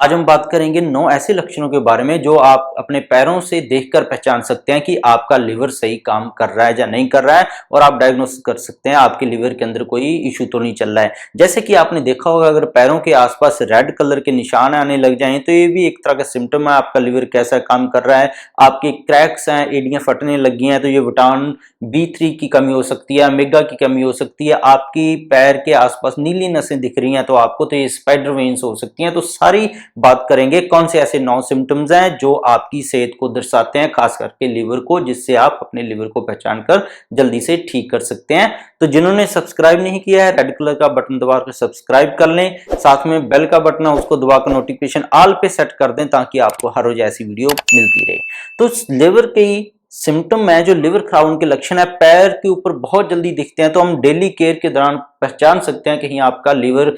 आज हम बात करेंगे 9 ऐसे लक्षणों के बारे में जो आप अपने पैरों से देखकर पहचान सकते हैं कि आपका लिवर सही काम कर रहा है या नहीं कर रहा है और आप डायग्नोस कर सकते हैं आपके लिवर के अंदर कोई इश्यू तो नहीं चल रहा है। जैसे कि आपने देखा होगा अगर पैरों के आसपास रेड कलर के निशान आने लग जाएं तो ये भी एक तरह का सिम्टम है आपका लिवर कैसा काम कर रहा है। आपके क्रैक्स हैं, एड़ियां फटने लगी हैं तो ये विटामिन B3 की कमी हो सकती है, ओमेगा की कमी हो सकती है। आपकी पैर के आसपास नीली नसें दिख रही हैं तो आपको तो ये स्पाइडर वेन्स हो सकती हैं। तो सारी बात करेंगे कौन से ऐसे 9 सिम्टम्स हैं जो आपकी सेहत को दर्शाते हैं, खास करके लिवर को, जिससे आप अपने लिवर को पहचान कर जल्दी से ठीक कर सकते हैं। तो जिन्होंने सब्सक्राइब नहीं किया है रेड कलर का बटन दबाकर सब्सक्राइब कर लें, साथ में बेल का बटन है उसको दबाकर नोटिफिकेशन ऑल पे सेट कर दें ताकि आपको हर रोज ऐसी वीडियो मिलती रहे। तो लिवर की सिम्टम है जो लिवर खराब होने के लक्षण है, पैर के ऊपर बहुत जल्दी दिखते हैं। तो हम डेली केयर के दौरान पहचान सकते हैं कहीं आपका लिवर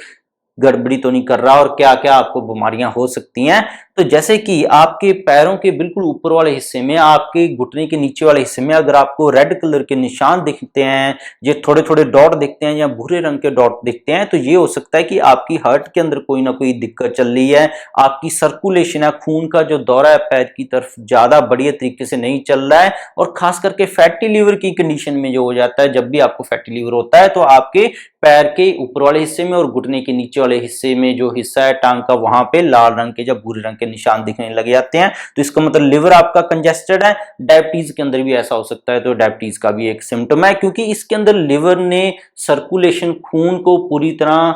गड़बड़ी तो नहीं कर रहा और क्या क्या आपको बीमारियां हो सकती हैं। तो जैसे कि आपके पैरों के बिल्कुल ऊपर वाले हिस्से में, आपके घुटने के नीचे वाले हिस्से में अगर आपको रेड कलर के निशान दिखते हैं, ये थोड़े थोड़े डॉट दिखते हैं या भूरे रंग के डॉट दिखते हैं, तो ये हो सकता है कि आपकी हार्ट के अंदर कोई ना कोई दिक्कत चल रही है। आपकी सर्कुलेशन है, खून का जो दौरा है पैर की तरफ ज्यादा बढ़िया तरीके से नहीं चल रहा है। और खास करके फैटी लीवर की कंडीशन में जो हो जाता है, जब भी आपको फैटी लीवर होता है तो आपके पैर के ऊपर वाले हिस्से में और घुटने के नीचे वाले हिस्से में जो हिस्सा है टांग का, वहां पे लाल रंग के या भूरे रंग के निशान दिखने लग जाते हैं। तो इसका मतलब लिवर आपका कंजेस्टेड है। डायबिटीज के अंदर भी ऐसा हो सकता है, तो डायबिटीज का भी एक सिम्टम है, क्योंकि इसके अंदर लिवर ने सर्कुलेशन, खून को पूरी तरह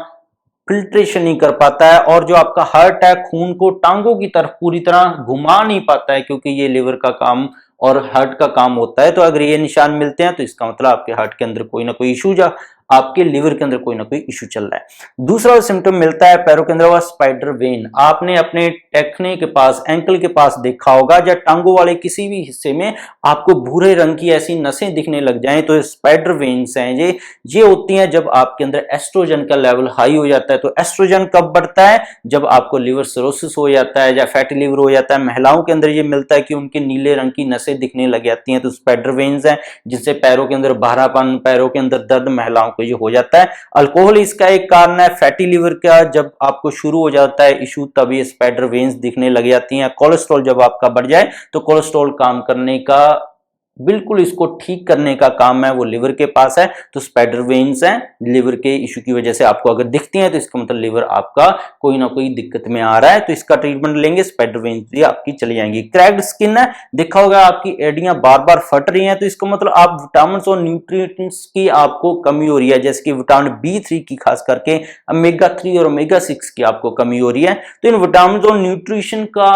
फिल्ट्रेशन नहीं कर पाता है और जो आपका हार्ट है खून को टांगों की तरफ पूरी तरह घुमा नहीं पाता है, क्योंकि ये लिवर का काम और हार्ट का काम होता है। तो अगर ये निशान मिलते हैं तो इसका मतलब आपके हार्ट के अंदर कोई ना कोई इशू, या आपके लिवर के अंदर कोई ना कोई इशू चल रहा है। दूसरा सिम्टम मिलता है पैरों के अंदर, वह स्पाइडर वेन। आपने अपने टखने के पास, एंकल के पास देखा होगा, या टांगों वाले किसी भी हिस्से में आपको भूरे रंग की ऐसी नसें दिखने लग जाएं तो स्पाइडर वेन्स हैं। ये होती हैं जब आपके अंदर एस्ट्रोजन का लेवल हाई हो जाता है। तो एस्ट्रोजन कब बढ़ता है? जब आपको लिवर सिरोसिस हो जाता है या फैटी लिवर हो जाता है। महिलाओं के अंदर ये मिलता है कि उनके नीले रंग की नसें दिखने लग जाती हैं, तो स्पाइडर वेन्स हैं, जिससे पैरों के अंदर बहरापन, पैरों के अंदर दर्द महिलाओं को ये हो जाता है। अल्कोहल इसका एक कारण है। फैटी लिवर का जब आपको शुरू हो जाता है इशू, तब ये स्पाइडर वेन्स दिखने लग जाती हैं। कोलेस्ट्रॉल जब आपका बढ़ जाए तो कोलेस्ट्रॉल काम करने का, बिल्कुल इसको ठीक करने का काम है वो लिवर के पास है। तो स्पाइडर वेन्स हैं, लिवर के इशू की वजह से आपको अगर दिखती हैं तो इसका मतलब लिवर आपका कोई ना कोई दिक्कत में आ रहा है, तो इसका ट्रीटमेंट लेंगे, स्पाइडर वेन्स भी आपकी चली जाएंगी। क्रैक्ड स्किन है, देखा होगा आपकी एड़ियां बार बार फट रही हैं, तो इसका मतलब आप विटामिन और न्यूट्रिएंट्स की आपको कमी हो रही है, जैसे कि विटामिन B3 की, खास करके ओमेगा 3 और ओमेगा 6 की आपको कमी हो रही है। तो इन विटामिन और न्यूट्रिशन का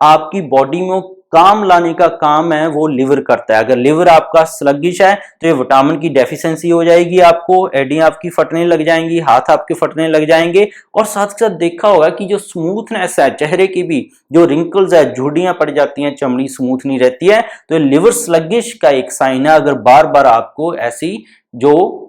आपकी बॉडी में काम लाने का काम है वो लिवर करता है। अगर लिवर आपका स्लगिश है तो ये विटामिन की डेफिशिएंसी हो जाएगी, आपको एड़ियां आपकी फटने लग जाएंगी, हाथ आपके फटने लग जाएंगे। और साथ ही साथ देखा होगा कि जो स्मूथनेस है चेहरे की भी, जो रिंकल्स है, झुर्रियां पड़ जाती हैं, चमड़ी स्मूथ नहीं रहती है, तो लिवर स्लगिश का एक साइन है। अगर बार बार आपको ऐसी जो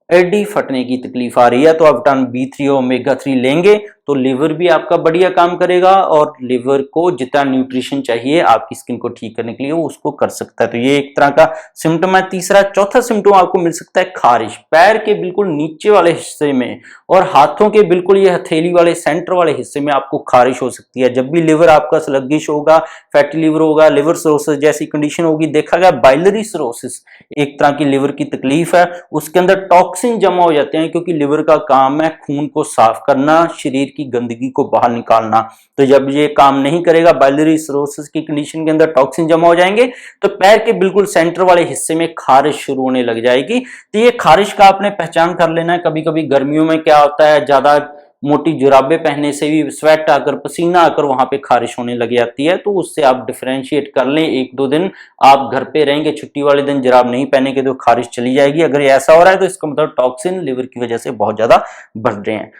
एडी फटने की तकलीफ आ रही है तो आप विटामिन B3 और ओमेगा 3 लेंगे तो लिवर भी आपका बढ़िया काम करेगा और लिवर को जितना न्यूट्रिशन चाहिए आपकी स्किन को ठीक करने के लिए वो उसको कर सकता है। तो ये एक तरह का सिम्टम है। चौथा सिम्टम आपको मिल सकता है खारिश, पैर के बिल्कुल नीचे वाले हिस्से में और हाथों के बिल्कुल ये हथेली वाले सेंटर वाले हिस्से में आपको खारिश हो सकती है। जब भी लिवर आपका स्लगिश होगा, फैटी लिवर होगा, लिवर सिरोसिस जैसी कंडीशन होगी, देखा गया बाइलरी सिरोसिस एक तरह की लिवर की तकलीफ है, उसके अंदर टॉक्सिन जमा हो जाते हैं, क्योंकि लिवर का काम है खून को साफ करना, शरीर की गंदगी को बाहर निकालना। तो जब ये काम नहीं करेगा, बाइलरी सिरोसिस की कंडीशन के अंदर टॉक्सिन जमा हो जाएंगे, तो पैर के बिल्कुल सेंटर वाले हिस्से में खारिश शुरू होने लग जाएगी। तो ये खारिश का आपने पहचान कर लेना है। कभी कभी गर्मियों में क्या होता है, ज्यादा मोटी जुराबें पहनने से भी स्वेट आकर, पसीना आकर वहां पे खारिश होने लग जाती है, तो उससे आप डिफरेंशिएट कर लें। 1-2 दिन आप घर पे रहेंगे, छुट्टी वाले दिन जुराब नहीं पहनेंगे तो खारिश चली जाएगी। अगर ऐसा हो रहा है तो इसका मतलब टॉक्सिन लिवर की वजह से बहुत ज्यादा बढ़ रहे हैं।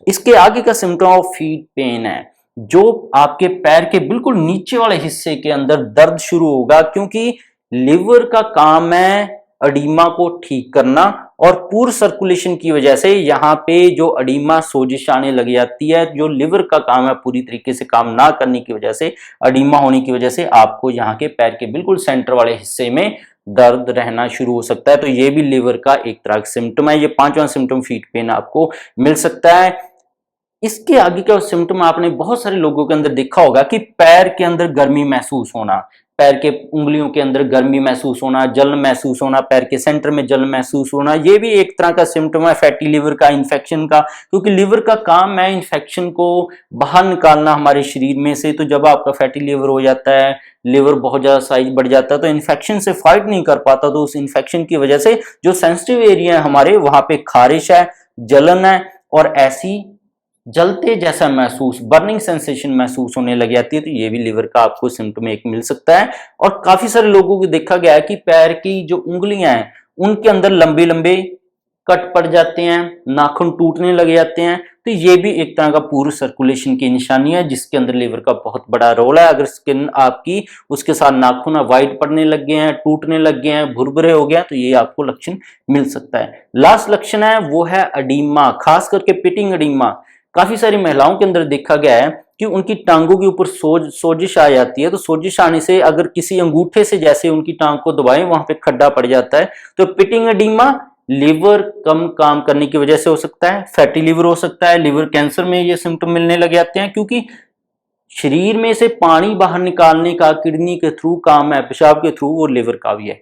इसके आगे का सिम्टम ऑफ फीट पेन है, जो आपके पैर के बिल्कुल नीचे वाले हिस्से के अंदर दर्द शुरू होगा, क्योंकि लिवर का काम है अडीमा को ठीक करना और पूर सर्कुलेशन की वजह से यहाँ पे जो अडीमा, सोजिश आने लग जाती है। जो लिवर का काम है पूरी तरीके से काम ना करने की वजह से, अडीमा होने की वजह से आपको यहाँ के पैर के बिल्कुल सेंटर वाले हिस्से में दर्द रहना शुरू हो सकता है। तो ये भी लिवर का एक तरह का सिम्टम है। ये 5वां सिम्टम फीट पेन आपको मिल सकता है। इसके आगे का सिम्टम आपने बहुत सारे लोगों के अंदर देखा होगा कि पैर के अंदर गर्मी महसूस होना, पैर के उंगलियों के अंदर गर्मी महसूस होना, जलन महसूस होना, पैर के सेंटर में जलन महसूस होना, ये भी एक तरह का सिम्टम है फैटी लिवर का, इन्फेक्शन का। क्योंकि लिवर का काम है इन्फेक्शन को बाहर निकालना हमारे शरीर में से। तो जब आपका फैटी लिवर हो जाता है, लिवर बहुत ज्यादा साइज बढ़ जाता है, तो इन्फेक्शन से फाइट नहीं कर पाता, तो उस इन्फेक्शन की वजह से जो सेंसिटिव एरिया है हमारे, वहां पे खारिश है, जलन है, और ऐसी जलते जैसा महसूस, बर्निंग सेंसेशन महसूस होने लग जाती है। तो ये भी लिवर का आपको सिम्टम एक मिल सकता है। और काफी सारे लोगों को देखा गया है कि पैर की जो उंगलियां हैं उनके अंदर लंबे लंबे कट पड़ जाते हैं, नाखून टूटने लग जाते हैं। तो ये भी एक तरह का पूर सर्कुलेशन की निशानी है, जिसके अंदर लिवर का बहुत बड़ा रोल है। अगर स्किन आपकी उसके साथ नाखून वाइट पड़ने लग गए हैं, टूटने लग गए हैं, भुरभुरे हो गए, तो ये आपको लक्षण मिल सकता है। लास्ट लक्षण है वो है अडीमा, खास करके पिटिंग अडीमा। काफी सारी महिलाओं के अंदर देखा गया है कि उनकी टांगों के ऊपर सोजिश आ जाती है। तो सोजिश आने से अगर किसी अंगूठे से जैसे उनकी टांग को दबाएं, वहां पे खड्डा पड़ जाता है। तो पिटिंग एडिमा लिवर कम काम करने की वजह से हो सकता है, फैटी लिवर हो सकता है, लिवर कैंसर में ये सिम्टम मिलने लग जाते हैं। क्योंकि शरीर में से पानी बाहर निकालने का किडनी के थ्रू काम है, पेशाब के थ्रू, वो लिवर का भी है।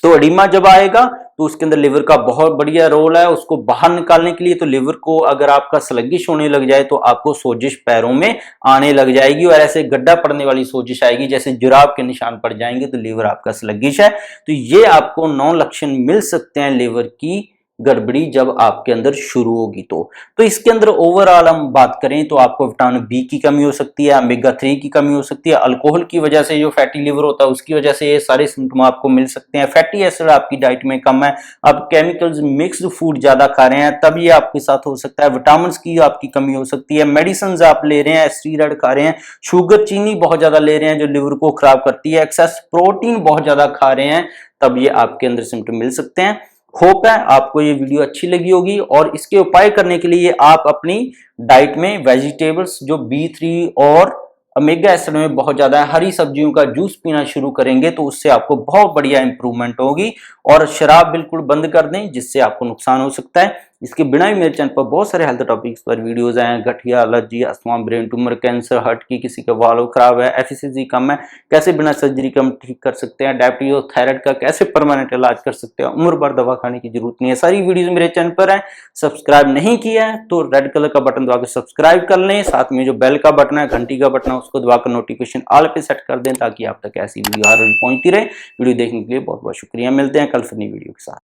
तो एडिमा जब आएगा तो उसके अंदर लिवर का बहुत बढ़िया रोल है उसको बाहर निकालने के लिए। तो लिवर को अगर आपका स्लगिश होने लग जाए तो आपको सोजिश पैरों में आने लग जाएगी, और ऐसे गड्ढा पड़ने वाली सोजिश आएगी, जैसे जुराब के निशान पड़ जाएंगे, तो लिवर आपका स्लगिश है। तो ये आपको 9 लक्षण मिल सकते हैं लिवर की गड़बड़ी जब आपके अंदर शुरू होगी। तो इसके अंदर ओवरऑल हम बात करें तो आपको विटामिन बी की कमी हो सकती है, ओमेगा 3 की कमी हो सकती है, अल्कोहल की वजह से जो फैटी लिवर होता है उसकी वजह से ये सारे सिम्टम आपको मिल सकते हैं। फैटी एसिड आपकी डाइट में कम है, आप केमिकल्स मिक्स्ड फूड ज्यादा खा रहे हैं, तब ये आपके साथ हो सकता है। विटामिन की आपकी कमी हो सकती है, मेडिसिन आप ले रहे हैं, स्टीरॉयड खा रहे हैं, शुगर चीनी बहुत ज्यादा ले रहे हैं जो लिवर को खराब करती है, एक्सेस प्रोटीन बहुत ज्यादा खा रहे हैं, तब ये आपके अंदर सिम्टम मिल सकते हैं। होप है आपको ये वीडियो अच्छी लगी होगी, और इसके उपाय करने के लिए आप अपनी डाइट में वेजिटेबल्स जो B3 और ओमेगा एसिड में बहुत ज्यादा है, हरी सब्जियों का जूस पीना शुरू करेंगे तो उससे आपको बहुत बढ़िया इंप्रूवमेंट होगी। और शराब बिल्कुल बंद कर दें, जिससे आपको नुकसान हो सकता है। इसके बिना भी मेरे चैनल पर बहुत सारे हेल्थ टॉपिक्स पर वीडियोस हैं, गठिया, allergy, asthma, brain tumour, cancer, heart की किसी का वाल्व खराब है, एफिशिएंसी कम है, कैसे बिना सर्जरी कम ठीक कर सकते हैं, डायबिटीज और थायराइड का कैसे परमानेंट इलाज कर सकते हैं, उम्र भर दवा खाने की जरूरत नहीं है। सारी वीडियोस मेरे चैनल पर है। सब्सक्राइब नहीं किया है तो रेड कलर का बटन दबाकर सब्सक्राइब कर लें, साथ में जो बेल का बटन है, घंटी का बटन है, उसको दबाकर नोटिफिकेशन ऑल पे सेट कर दें, ताकि आप तक ऐसी वीडियो हर रोज पहुंचती रहे। वीडियो देखने के लिए बहुत बहुत शुक्रिया। मिलते हैं कल फिर नई वीडियो के साथ।